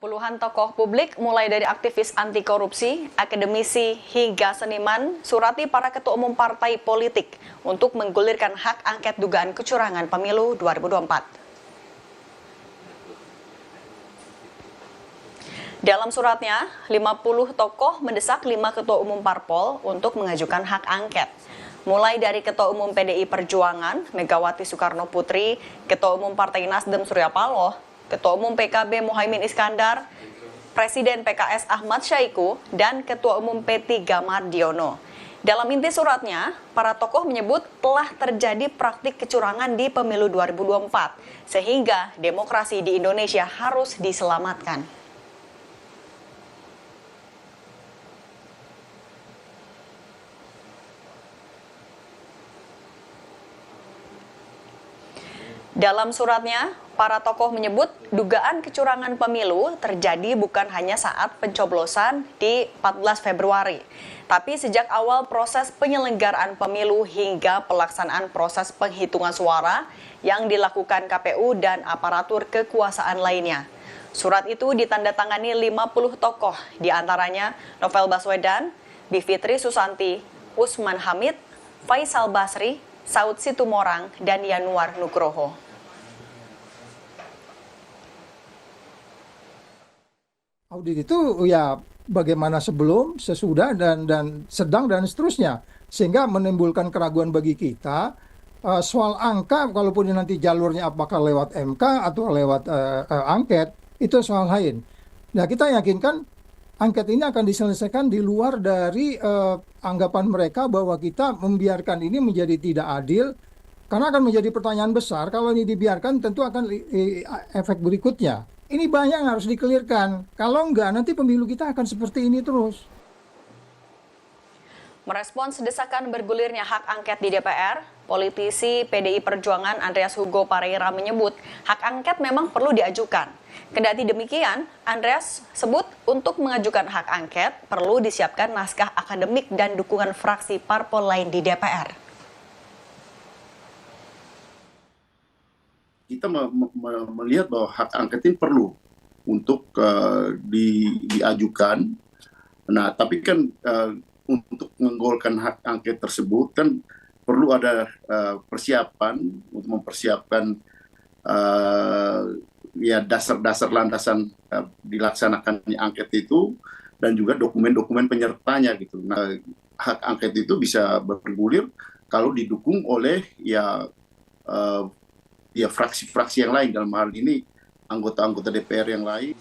Puluhan tokoh publik mulai dari aktivis anti korupsi, akademisi hingga seniman surati para ketua umum partai politik untuk menggulirkan hak angket dugaan kecurangan pemilu 2024. Dalam suratnya, 50 tokoh mendesak 5 ketua umum parpol untuk mengajukan hak angket. Mulai dari Ketua Umum PDI Perjuangan, Megawati Soekarno Putri, Ketua Umum Partai Nasdem Surya Paloh, Ketua Umum PKB Muhaimin Iskandar, Presiden PKS Ahmad Syahiku, dan Ketua Umum P3 Mardiono. Dalam inti suratnya, para tokoh menyebut telah terjadi praktik kecurangan di pemilu 2024, sehingga demokrasi di Indonesia harus diselamatkan. Dalam suratnya, para tokoh menyebut dugaan kecurangan pemilu terjadi bukan hanya saat pencoblosan di 14 Februari, tapi sejak awal proses penyelenggaraan pemilu hingga pelaksanaan proses penghitungan suara yang dilakukan KPU dan aparatur kekuasaan lainnya. Surat itu ditandatangani 50 tokoh, diantaranya Novel Baswedan, Bivitri Susanti, Usman Hamid, Faisal Basri, Saud Situmorang, dan Yanuar Nugroho. Audit itu ya bagaimana sebelum, sesudah, dan sedang, dan seterusnya. Sehingga menimbulkan keraguan bagi kita soal angka, kalaupun nanti jalurnya apakah lewat MK atau lewat angket, itu soal lain. Nah, kita yakinkan angket ini akan diselesaikan di luar dari anggapan mereka bahwa kita membiarkan ini menjadi tidak adil, karena akan menjadi pertanyaan besar. Kalau ini dibiarkan tentu akan efek berikutnya. Ini banyak yang harus dikelirkan. Kalau enggak, nanti pemilu kita akan seperti ini terus. Merespons desakan bergulirnya hak angket di DPR, politisi PDI Perjuangan Andreas Hugo Pareira menyebut hak angket memang perlu diajukan. Kendati demikian, Andreas sebut untuk mengajukan hak angket perlu disiapkan naskah akademik dan dukungan fraksi parpol lain di DPR. Kita melihat bahwa hak angket ini perlu untuk diajukan. Nah, tapi kan untuk menggolkan hak angket tersebut kan perlu ada persiapan untuk mempersiapkan ya dasar-dasar landasan dilaksanakannya angket itu, dan juga dokumen-dokumen penyertanya gitu. Nah, hak angket itu bisa bergulir kalau didukung oleh ya fraksi-fraksi yang lain, dalam hal ini anggota-anggota DPR yang lain.